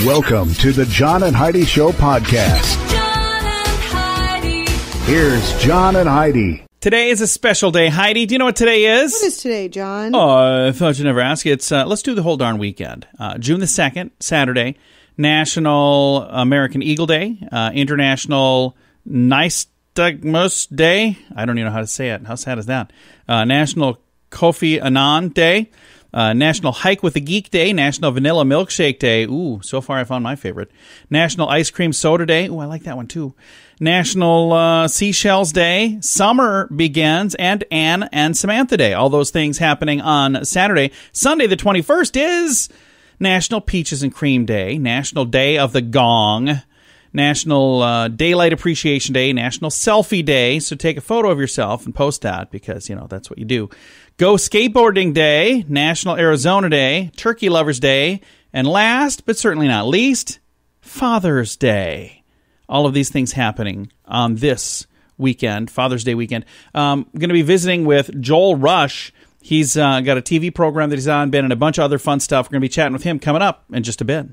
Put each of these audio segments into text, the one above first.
Welcome to the John and Heidi Show podcast. John and Heidi. Here's John and Heidi. Today is a special day. Heidi, do you know what today is? What is today, John? Oh, I thought you'd never ask. It's let's do the whole darn weekend. June the 2nd, Saturday, National American Eagle Day, International Nystagmus Day. I don't even know how to say it. How sad is that? National Kofi Annan Day. National Hike with the Geek Day, National Vanilla Milkshake Day. Ooh, so far I found my favorite. National Ice Cream Soda Day. Ooh, I like that one too. National Seashells Day. Summer begins, and Anne and Samantha Day. All those things happening on Saturday. Sunday the 21st is National Peaches and Cream Day, National Day of the Gong, National Daylight Appreciation Day, National Selfie Day. So take a photo of yourself and post that because, you know, that's what you do. Go Skateboarding Day, National Arizona Day, Turkey Lovers Day, and last but certainly not least, Father's Day. All of these things happening on this weekend, Father's Day weekend. I'm going to be visiting with Joel Rush. He's got a TV program that he's on, been in a bunch of other fun stuff. We're going to be chatting with him coming up in just a bit.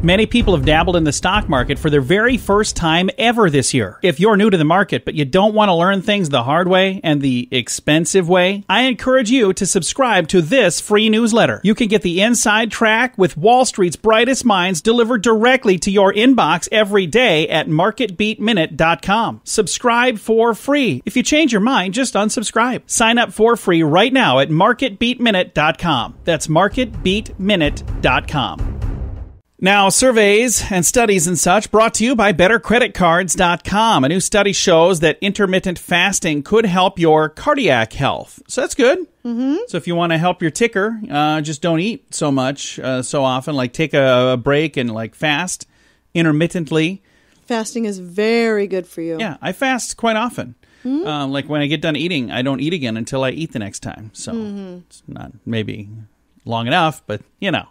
Many people have dabbled in the stock market for their very first time ever this year. If you're new to the market, but you don't want to learn things the hard way and the expensive way, I encourage you to subscribe to this free newsletter. You can get the inside track with Wall Street's brightest minds delivered directly to your inbox every day at marketbeatminute.com. Subscribe for free. If you change your mind, just unsubscribe. Sign up for free right now at marketbeatminute.com. That's marketbeatminute.com. Now, surveys and studies and such brought to you by BetterCreditCards.com. A new study shows that intermittent fasting could help your cardiac health. So that's good. Mm-hmm. So if you want to help your ticker, just don't eat so much so often. Like take a break and like fast intermittently. Fasting is very good for you. Yeah, I fast quite often. Mm-hmm. Like when I get done eating, I don't eat again until I eat the next time. So It's not maybe long enough, but you know.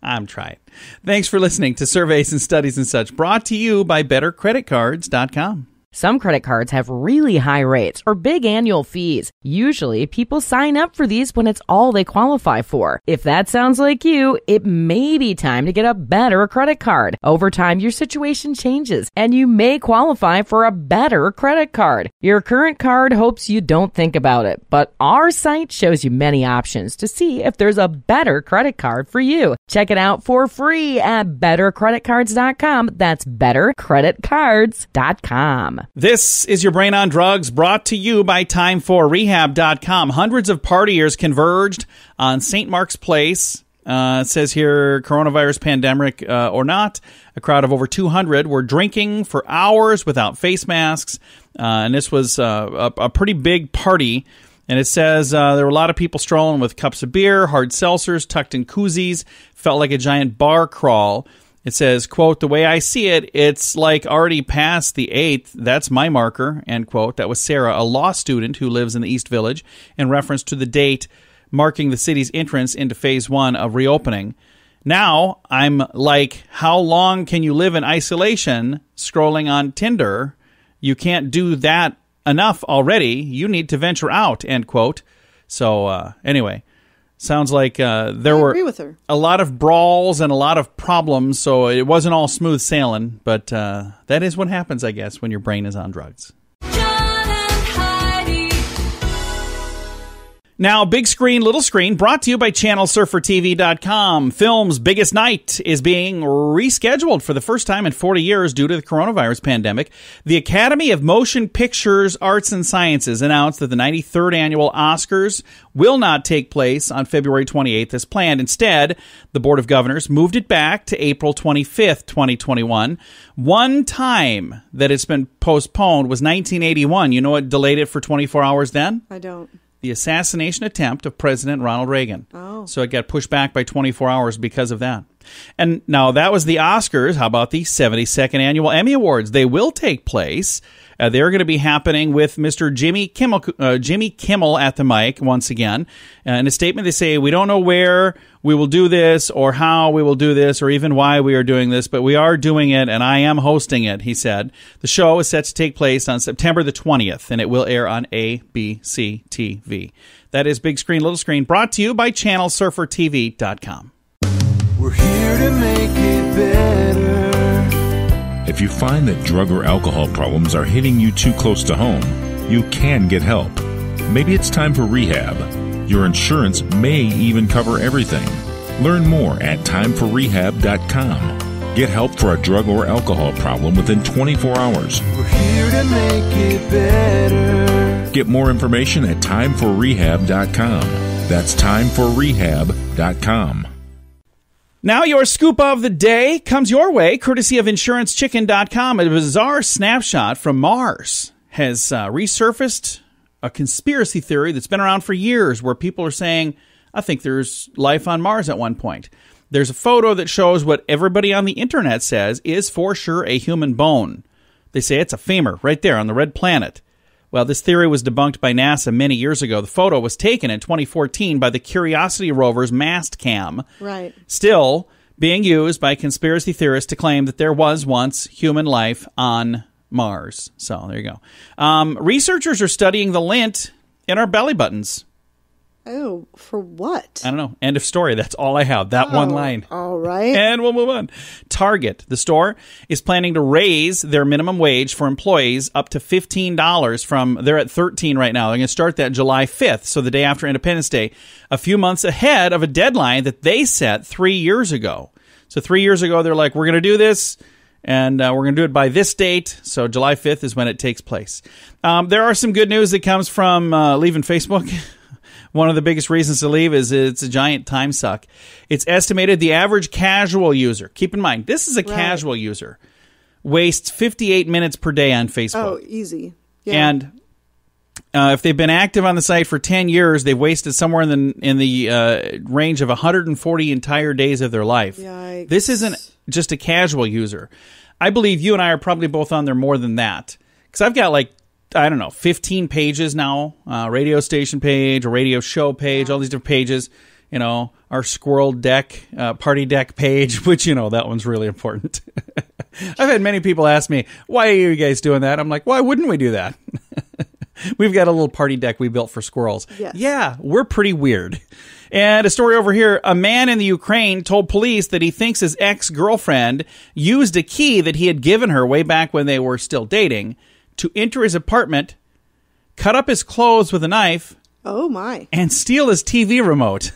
I'm trying. Thanks for listening to Surveys and Studies and Such, brought to you by BetterCreditCards.com. Some credit cards have really high rates or big annual fees. Usually, people sign up for these when it's all they qualify for. If that sounds like you, it may be time to get a better credit card. Over time, your situation changes, and you may qualify for a better credit card. Your current card hopes you don't think about it, but our site shows you many options to see if there's a better credit card for you. Check it out for free at BetterCreditCards.com. That's BetterCreditCards.com. This is your Brain on Drugs, brought to you by Time4Rehab.com. Hundreds of partiers converged on St. Mark's Place. It says here, coronavirus pandemic or not, a crowd of over 200 were drinking for hours without face masks. And this was a pretty big party. And it says there were a lot of people strolling with cups of beer, hard seltzers, tucked in koozies. Felt like a giant bar crawl. It says, quote, "The way I see it, it's like already past the 8th. That's my marker," end quote. That was Sarah, a law student who lives in the East Village, in reference to the date marking the city's entrance into phase 1 of reopening. Now, I'm like, how long can you live in isolation scrolling on Tinder? You can't do that enough already. You need to venture out, end quote. So, anyway. Sounds like there were a lot of brawls and a lot of problems, so it wasn't all smooth sailing. But that is what happens, I guess, when your brain is on drugs. Now, big screen, little screen, brought to you by ChannelSurferTV.com. Film's biggest night is being rescheduled for the first time in 40 years due to the coronavirus pandemic. The Academy of Motion Pictures, Arts and Sciences announced that the 93rd annual Oscars will not take place on February 28th as planned. Instead, the Board of Governors moved it back to April 25th, 2021. One time that it's been postponed was 1981. You know what delayed it for 24 hours then? I don't. The assassination attempt of President Ronald Reagan. Oh. So it got pushed back by 24 hours because of that. And now that was the Oscars. How about the 72nd Annual Emmy Awards? They will take place. They're going to be happening with Mr. Jimmy Kimmel at the mic once again. In a statement, they say, "We don't know where we will do this or how we will do this or even why we are doing this, but we are doing it and I am hosting it," he said. The show is set to take place on September the 20th, and it will air on ABC TV. That is Big Screen, Little Screen, brought to you by ChannelSurferTV.com. We're here to make it If you find that drug or alcohol problems are hitting you too close to home, you can get help. Maybe it's time for rehab. Your insurance may even cover everything. Learn more at timeforrehab.com. Get help for a drug or alcohol problem within 24 hours. We're here to make it better. Get more information at timeforrehab.com. That's timeforrehab.com. Now your scoop of the day comes your way, courtesy of InsuranceChicken.com. A bizarre snapshot from Mars has resurfaced a conspiracy theory that's been around for years where people are saying, I think there's life on Mars at one point. There's a photo that shows what everybody on the internet says is for sure a human bone. They say it's a femur right there on the red planet. Well, this theory was debunked by NASA many years ago. The photo was taken in 2014 by the Curiosity rover's mast cam. Right. Still being used by conspiracy theorists to claim that there was once human life on Mars. So there you go. Researchers are studying the lint in our belly buttons. Oh, for what? I don't know. End of story. That's all I have. That one line. All right. And we'll move on. Target, the store, is planning to raise their minimum wage for employees up to $15 from, they're at $13 right now. They're going to start that July 5th, so the day after Independence Day, a few months ahead of a deadline that they set 3 years ago. So 3 years ago, they're like, we're going to do this, and we're going to do it by this date. So July 5th is when it takes place. There are some good news that comes from leaving Facebook. One of the biggest reasons to leave is it's a giant time suck. It's estimated the average casual user, keep in mind, this is a casual user, wastes 58 minutes per day on Facebook. Oh, easy. Yeah. And if they've been active on the site for 10 years, they've wasted somewhere in the range of 140 entire days of their life. Yikes. This isn't just a casual user. I believe you and I are probably both on there more than that. Because I've got 15 pages now, radio station page, a radio show page, all these different pages, our squirrel deck, party deck page, which, that one's really important. I've had many people ask me, why are you guys doing that? I'm like, why wouldn't we do that? We've got a little party deck we built for squirrels. Yes. Yeah, we're pretty weird. And a story over here, a man in the Ukraine told police that he thinks his ex-girlfriend used a key that he had given her way back when they were still dating to enter his apartment, cut up his clothes with a knife. Oh, my. And steal his TV remote.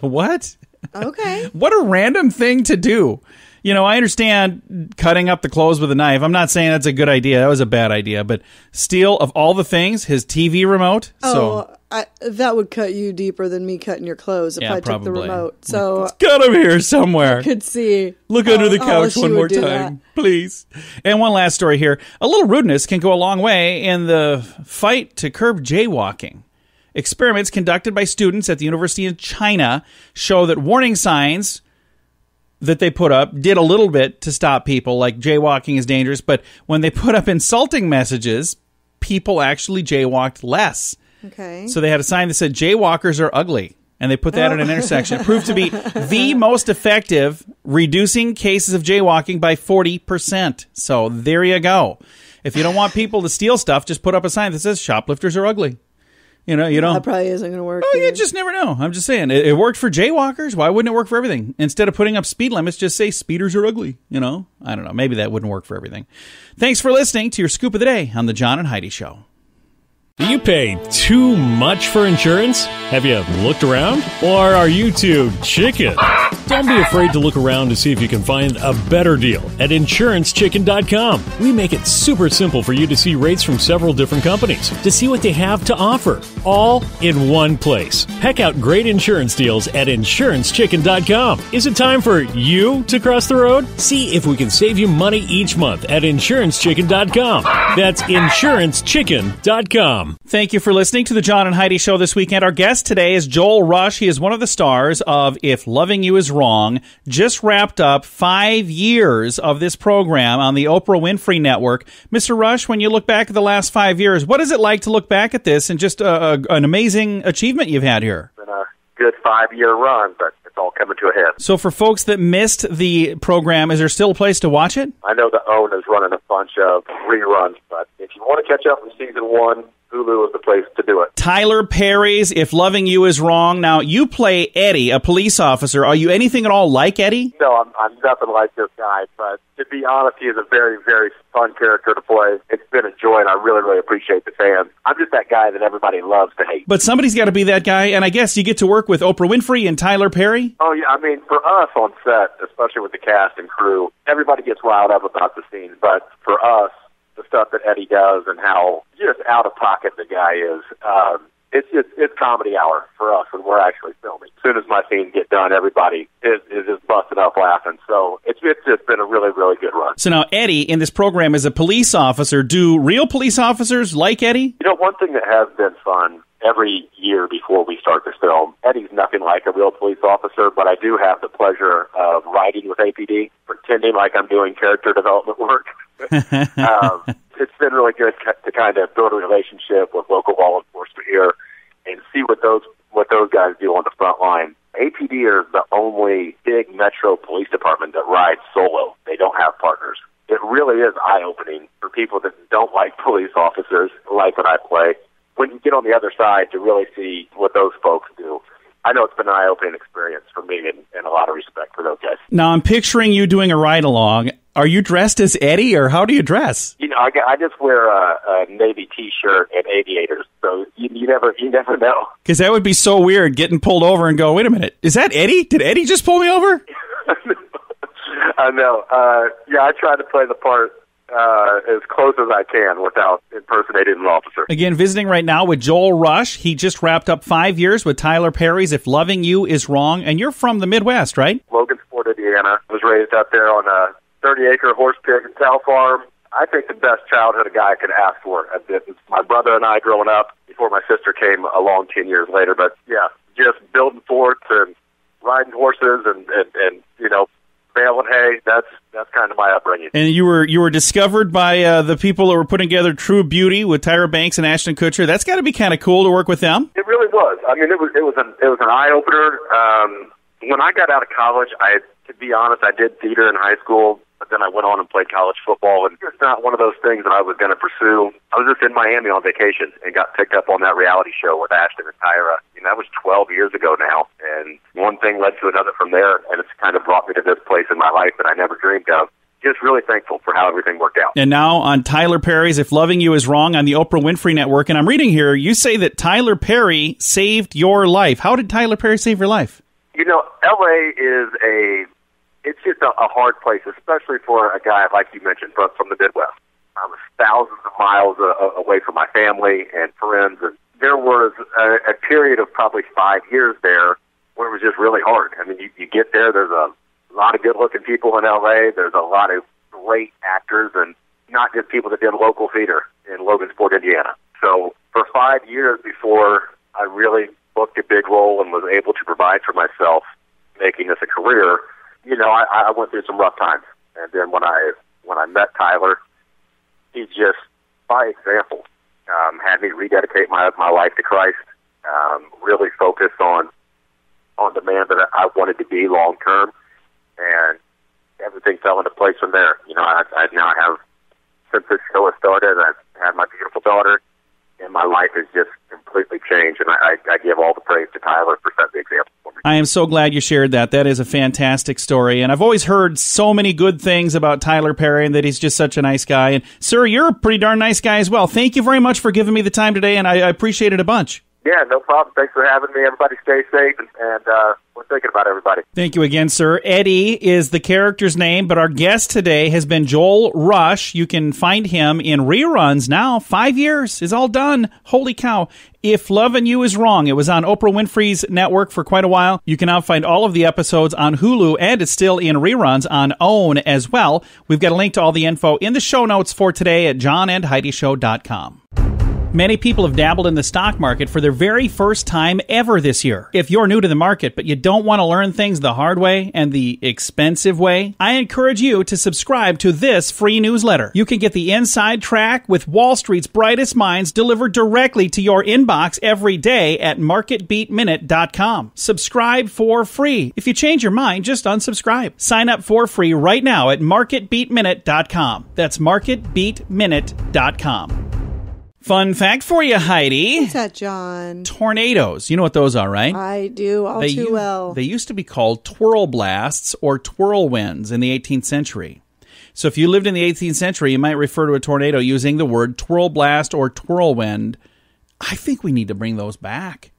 What? Okay. What a random thing to do. I understand cutting up the clothes with a knife. I'm not saying that's a good idea. That was a bad idea. But steal, of all the things, his TV remote. That would cut you deeper than me cutting your clothes if I took the remote. So it's got him here somewhere. I could see. Look under the couch one more time, that. please. And one last story here. A little rudeness can go a long way in the fight to curb jaywalking. Experiments conducted by students at the University in China show that warning signs that they put up did a little bit to stop people, like jaywalking is dangerous, but when they put up insulting messages, people actually jaywalked less. Okay. So they had a sign that said, jaywalkers are ugly, and they put that at an intersection. It proved to be the most effective, reducing cases of jaywalking by 40%. So there you go. If you don't want people to steal stuff, just put up a sign that says, shoplifters are ugly. You don't. That probably isn't going to work. Oh, you just never know. I'm just saying. It worked for jaywalkers. Why wouldn't it work for everything? Instead of putting up speed limits, just say speeders are ugly. I don't know. Maybe that wouldn't work for everything. Thanks for listening to your Scoop of the Day on The John and Heidi Show. Do you pay too much for insurance? Have you looked around? Or are you too chicken? Don't be afraid to look around to see if you can find a better deal at InsuranceChicken.com. We make it super simple for you to see rates from several different companies, to see what they have to offer, all in one place. Peck out great insurance deals at InsuranceChicken.com. Is it time for you to cross the road? See if we can save you money each month at InsuranceChicken.com. That's InsuranceChicken.com. Thank you for listening to the John and Heidi Show this weekend. Our guest today is Joel Rush. He is one of the stars of If Loving You Is Wrong. Just wrapped up 5 years of this program on the Oprah Winfrey Network. Mr. Rush, when you look back at the last 5 years, what is it like to look back at this and just an amazing achievement you've had here? It's been a good 5-year run, but it's all coming to a head. So for folks that missed the program, is there still a place to watch it? I know the OWN is running a bunch of reruns, but if you want to catch up from season 1, Hulu is the place to do it. Tyler Perry's If Loving You Is Wrong. Now, you play Eddie, a police officer. Are you anything at all like Eddie? No, I'm nothing like this guy, but to be honest, he is a very, very fun character to play. It's been a joy, and I really, really appreciate the fans. I'm just that guy that everybody loves to hate. But somebody's got to be that guy, and I guess you get to work with Oprah Winfrey and Tyler Perry? Oh, yeah, I mean, for us on set, especially with the cast and crew, everybody gets riled up about the scenes, but for us, the stuff that Eddie does and how just out of pocket the guy is, it's comedy hour for us when we're actually filming. As soon as my scenes get done, everybody is just busting up laughing. So it's just been a really, really good run. So now Eddie in this program is a police officer. Do real police officers like Eddie? You know, one thing that has been fun every year before we start this film, Eddie's nothing like a real police officer, but I do have the pleasure of riding with APD, pretending like I'm doing character development work. It's been really good to kind of build a relationship with local law enforcement here and see what those guys do on the front line. APD is the only big metro police department that rides solo. They don't have partners. It really is eye-opening for people that don't like police officers, like what I play, when you get on the other side to really see what those folks do. I know it's been an eye-opening experience for me and a lot of respect for those guys. Now, I'm picturing you doing a ride-along. Are you dressed as Eddie, or how do you dress? You know, I just wear a Navy T-shirt and aviators, so you never know. Because that would be so weird, getting pulled over and go, wait a minute, is that Eddie? Did Eddie just pull me over? I know. Yeah, I try to play the part as close as I can without impersonating an officer. Again, visiting right now with Joel Rush. He just wrapped up 5 years with Tyler Perry's If Loving You Is Wrong, and you're from the Midwest, right? Logansport, Indiana. I was raised up there on a 30-acre horse pig and cow farm. I think the best childhood a guy could ask for. My brother and I growing up before my sister came along 10 years later. But, yeah, just building forts and riding horses and you know, baling hay. That's kind of my upbringing. And you were discovered by the people that were putting together True Beauty with Tyra Banks and Ashton Kutcher. That's got to be kind of cool to work with them. It really was. I mean, it was an eye opener. When I got out of college, to be honest, I did theater in high school, but then I went on and played college football, and it's not one of those things that I was going to pursue. I was just in Miami on vacation and got picked up on that reality show with Ashton and Tyra. And that was 12 years ago now, and one thing led to another from there, and it's kind of brought me to this place in my life that I never dreamed of. Just really thankful for how everything worked out. And now on Tyler Perry's If Loving You Is Wrong on the Oprah Winfrey Network, and I'm reading here, you say that Tyler Perry saved your life. How did Tyler Perry save your life? You know, L.A. is it's just a hard place, especially for a guy, like you mentioned, from the Midwest. I was thousands of miles away from my family and friends, and there was a period of probably 5 years there where it was just really hard. I mean, you get there, there's a lot of good-looking people in L.A., there's a lot of great actors, and not just people that did local theater in Logansport, Indiana. So for 5 years before I really booked a big role and was able to provide for myself, making this a career, you know, I went through some rough times. And then when I met Tyler, he just, by example, had me rededicate my life to Christ, really focus on the man that I wanted to be long term, and everything fell into place from there. You know, I now have, since this show has started, I've had my beautiful daughter, and my life has just completely changed, and I give all the praise to Tyler for setting the example for me. I am so glad you shared that. That is a fantastic story, and I've always heard so many good things about Tyler Perry and that he's just such a nice guy. And, sir, you're a pretty darn nice guy as well. Thank you very much for giving me the time today, and I appreciate it a bunch. Yeah, no problem. Thanks for having me. Everybody stay safe, and we're thinking about everybody. Thank you again, sir. Eddie is the character's name, but our guest today has been Joel Rush. You can find him in reruns now. 5 years is all done. Holy cow. If Loving You Is Wrong. It was on Oprah Winfrey's network for quite a while. You can now find all of the episodes on Hulu, and it's still in reruns on OWN as well. We've got a link to all the info in the show notes for today at johnandheidishow.com. Many people have dabbled in the stock market for their very first time ever this year. If you're new to the market, but you don't want to learn things the hard way and the expensive way, I encourage you to subscribe to this free newsletter. You can get the inside track with Wall Street's brightest minds delivered directly to your inbox every day at marketbeatminute.com. Subscribe for free. If you change your mind, just unsubscribe. Sign up for free right now at marketbeatminute.com. That's marketbeatminute.com. Fun fact for you, Heidi. What's that, John? Tornadoes. You know what those are, right? I do, all too well. They used to be called twirl blasts or twirlwinds in the 18th century. So if you lived in the 18th century, you might refer to a tornado using the word twirl blast or twirlwind. I think we need to bring those back.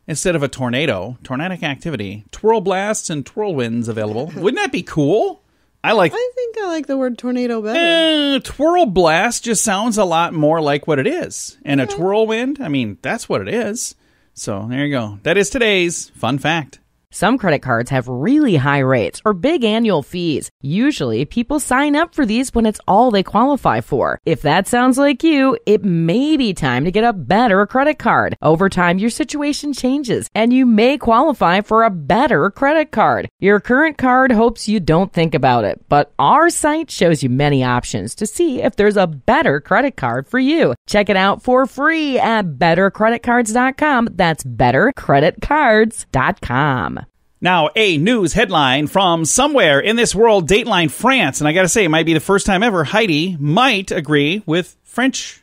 Instead of a tornado, tornadic activity, twirl blasts and twirlwinds available. Wouldn't that be cool? I think I like the word tornado better. Twirl blast just sounds a lot more like what it is. And a twirlwind, I mean, that's what it is. So there you go. That is today's fun fact. Some credit cards have really high rates or big annual fees. Usually, people sign up for these when it's all they qualify for. If that sounds like you, it may be time to get a better credit card. Over time, your situation changes, and you may qualify for a better credit card. Your current card hopes you don't think about it, but our site shows you many options to see if there's a better credit card for you. Check it out for free at bettercreditcards.com. That's bettercreditcards.com. Now, a news headline from somewhere in this world, Dateline France. And I got to say, it might be the first time ever Heidi might agree with French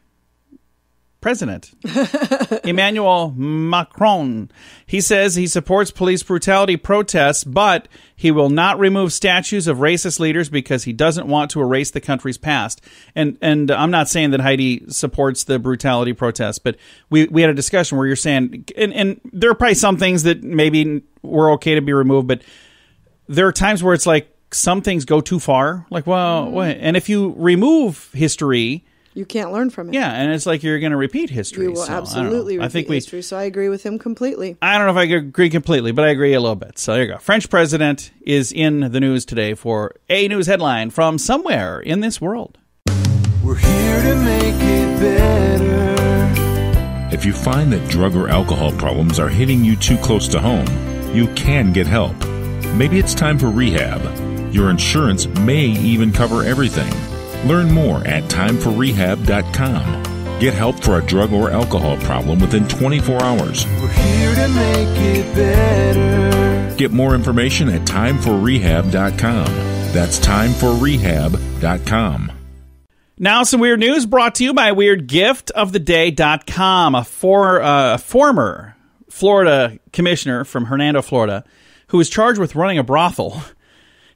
President Emmanuel Macron. He says he supports police brutality protests, but he will not remove statues of racist leaders because he doesn't want to erase the country's past. And I'm not saying that Heidi supports the brutality protests, but we had a discussion where you're saying, and there are probably some things that maybe were okay to be removed, but there are times where it's like some things go too far. Like, well, what? And if you remove history, you can't learn from it. Yeah, and it's like you're going to repeat history. You will absolutely repeat history, so I agree with him completely. I don't know if I agree completely, but I agree a little bit. So there you go. French president is in the news today for a news headline from somewhere in this world. We're here to make it better. If you find that drug or alcohol problems are hitting you too close to home, you can get help. Maybe it's time for rehab. Your insurance may even cover everything. Learn more at timeforrehab.com. Get help for a drug or alcohol problem within 24 hours. We're here to make it better. Get more information at timeforrehab.com. That's timeforrehab.com. Now some weird news brought to you by WeirdGiftOfTheDay.com. A former Florida commissioner from Hernando, Florida, who is charged with running a brothel,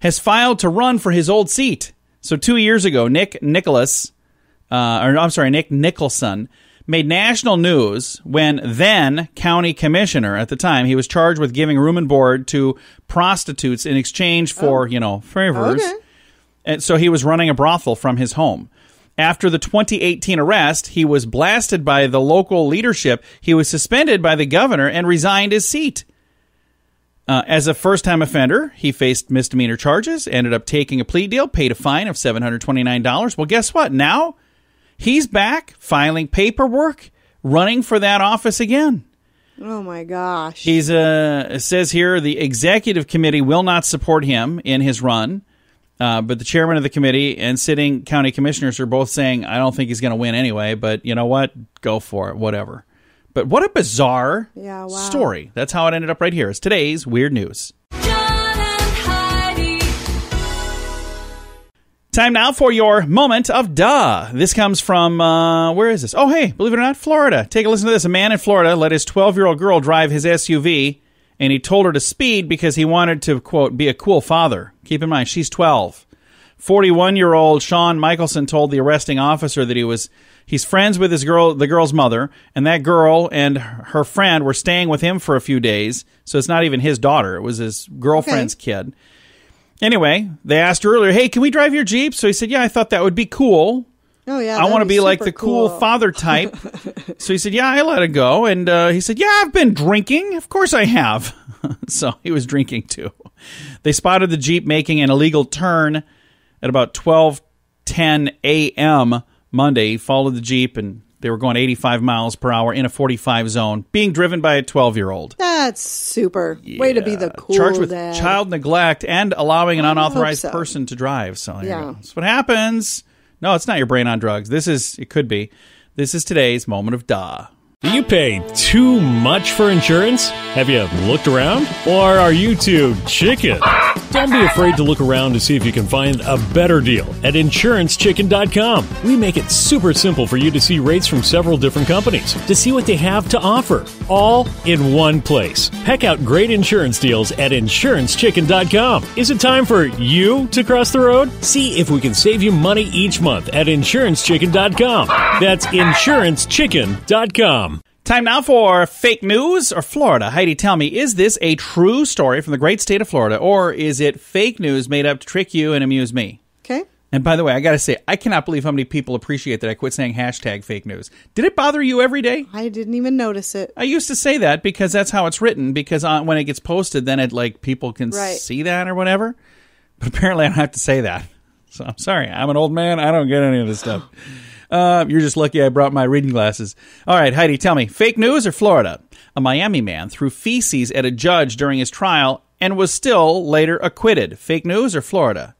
has filed to run for his old seat. So 2 years ago, Nick Nicholson made national news when then county commissioner at the time, he was charged with giving room and board to prostitutes in exchange for, favors. Okay. And so he was running a brothel from his home. After the 2018 arrest, he was blasted by the local leadership. He was suspended by the governor and resigned his seat. As a first-time offender, he faced misdemeanor charges, ended up taking a plea deal, paid a fine of $729. Well, guess what? Now he's back filing paperwork, running for that office again. Oh, my gosh. He's it says here the executive committee will not support him in his run, but the chairman of the committee and sitting county commissioners are both saying, I don't think he's going to win anyway, but you know what? Go for it, whatever. But what a bizarre story. That's how it ended up right here. It's today's Weird News. John and Heidi. Time now for your moment of duh. This comes from, where is this? Oh, hey, believe it or not, Florida. Take a listen to this. A man in Florida let his 12-year-old girl drive his SUV, and he told her to speed because he wanted to, quote, be a cool father. Keep in mind, she's 12. 41-year-old Sean Michelson told the arresting officer that he's friends with the girl's mother, and that girl and her friend were staying with him for a few days, so it's not even his daughter. It was his girlfriend's kid. Anyway, they asked earlier, hey, can we drive your Jeep? So he said, yeah, I thought that would be cool. Oh, yeah. I want to be like the cool father type. So he said, yeah, I let it go. And he said, yeah, I've been drinking. Of course I have. So he was drinking too. They spotted the Jeep making an illegal turn at about 12:10 a.m. Monday. He followed the Jeep, and they were going 85 miles per hour in a 45 zone, being driven by a 12-year-old. That's super. Yeah. Way to be the cool charged with dad. Child neglect and allowing an unauthorized person to drive. So that's what happens. No, it's not your brain on drugs. It could be. This is today's moment of duh. Do you pay too much for insurance? Have you looked around? Or are you too chicken? Don't be afraid to look around to see if you can find a better deal at InsuranceChicken.com. We make it super simple for you to see rates from several different companies, to see what they have to offer, all in one place. Heck out great insurance deals at InsuranceChicken.com. Is it time for you to cross the road? See if we can save you money each month at InsuranceChicken.com. That's InsuranceChicken.com. Time now for fake news or Florida. Heidi, tell me, is this a true story from the great state of Florida, or is it fake news made up to trick you and amuse me? Okay. And by the way, I got to say, I cannot believe how many people appreciate that I quit saying hashtag fake news. Did it bother you every day? I didn't even notice it. I used to say that because that's how it's written, because when it gets posted, then people can see that or whatever. But apparently I don't have to say that. So I'm sorry. I'm an old man. I don't get any of this stuff. You're just lucky I brought my reading glasses. All right, Heidi, tell me, fake news or Florida? A Miami man threw feces at a judge during his trial and was still later acquitted. Fake news or Florida?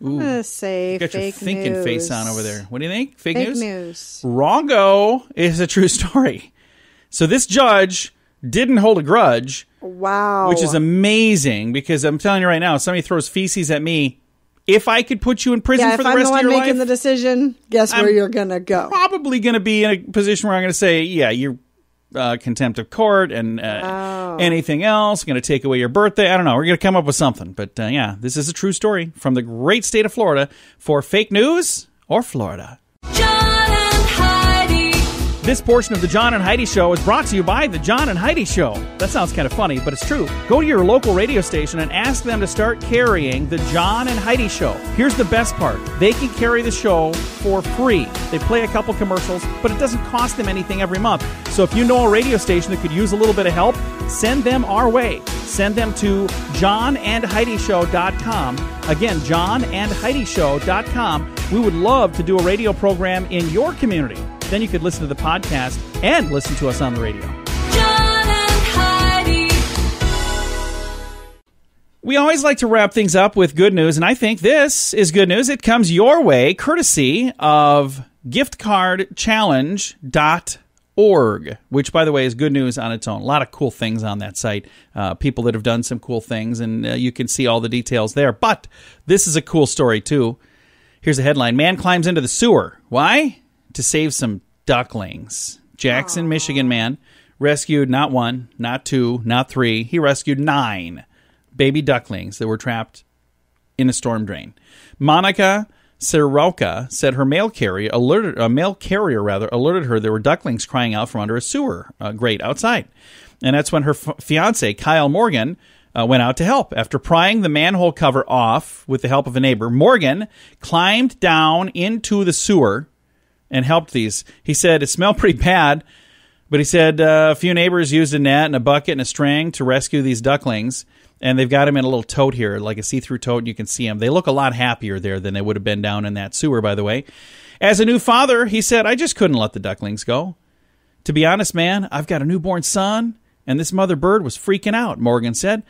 Ooh, I'm going to say you got fake your thinking news. face on over there. What do you think? Fake news? Fake news. Wrongo. Is a true story. So this judge didn't hold a grudge. Wow. Which is amazing, because I'm telling you right now, if somebody throws feces at me, if I could put you in prison for the rest of your life... if I'm the one making the decision, guess where you're going to go. Probably going to be in a position where I'm going to say, yeah, you're contempt of court and anything else. Going to take away your birthday. I don't know. We're going to come up with something. But yeah, this is a true story from the great state of Florida for fake news or Florida. John and Heidi. This portion of the John and Heidi Show is brought to you by the John and Heidi Show. That sounds kind of funny, but it's true. Go to your local radio station and ask them to start carrying the John and Heidi Show. Here's the best part. They can carry the show for free. They play a couple commercials, but it doesn't cost them anything every month. So if you know a radio station that could use a little bit of help, send them our way. Send them to johnandheidishow.com. Again, johnandheidishow.com. We would love to do a radio program in your community. Then you could listen to the podcast and listen to us on the radio. John and Heidi. We always like to wrap things up with good news, and I think this is good news. It comes your way courtesy of giftcardchallenge.org, which, by the way, is good news on its own. A lot of cool things on that site, people that have done some cool things, and you can see all the details there. But this is a cool story, too. Here's a headline. Man climbs into the sewer. Why? To save some ducklings. Jackson, Michigan man rescued not one, not two, not three. He rescued 9 baby ducklings that were trapped in a storm drain. Monica Soroka said her mail carrier alerted her there were ducklings crying out from under a sewer grate outside. And that's when her fiance, Kyle Morgan, went out to help. After prying the manhole cover off with the help of a neighbor, Morgan climbed down into the sewer and helped these. He said it smelled pretty bad, but he said a few neighbors used a net and a bucket and a string to rescue these ducklings, and they've got them in a little tote here, like a see-through tote, and you can see them. They look a lot happier there than they would have been down in that sewer, by the way. As a new father, he said, I just couldn't let the ducklings go. To be honest, man, I've got a newborn son, and this mother bird was freaking out, Morgan said.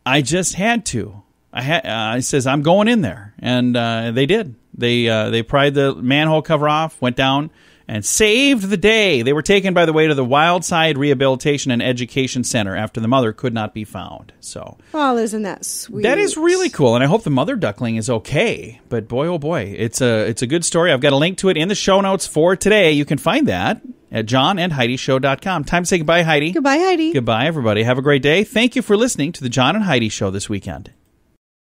I just had to. He says, I'm going in there. And they did. They pried the manhole cover off, went down, and saved the day. They were taken, by the way, to the Wildside Rehabilitation and Education Center after the mother could not be found. So, well, isn't that sweet? That is really cool, and I hope the mother duckling is okay. But boy, oh boy, it's a good story. I've got a link to it in the show notes for today. You can find that at johnandheidishow.com. Time to say goodbye, Heidi. Goodbye, Heidi. Goodbye, everybody. Have a great day. Thank you for listening to the John and Heidi Show this weekend.